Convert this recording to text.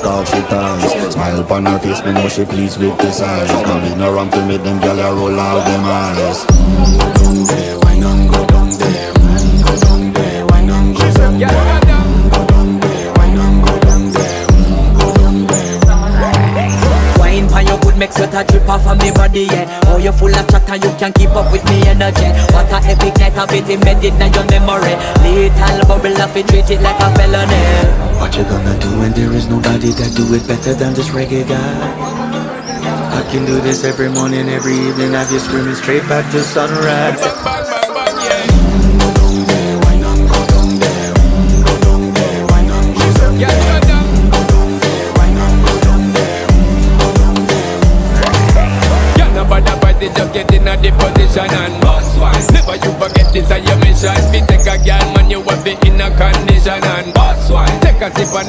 talk she ties. Smile upon her face, me know she pleased with this eyes. Come in around to make them gyal a roll out them eyes. Go down there, wine and go down there. Go down there, wine and go down there. Go down there, wine and go down there. Go down there. Wine for your good make sweat a drip off of me body, yeah. Oh, you full of chatter, you can keep up with me energy. What a epic night of it embedded in your memory. Little bubble up it, treat it like a felony. What you gonna do when there is nobody that do it better than this reggae guy? I can do this every morning, every evening. Have you screaming straight back to sunrise. Go down there, wine and go down there. Go down there, wine and go down there. Go down there, wine and go down there. Go down there. Yeah, nobody fight it, just get in a the position and boss one. Never you forget this is your mission. If you take a girl, man, you have it in a condition and boss one. Take a sip and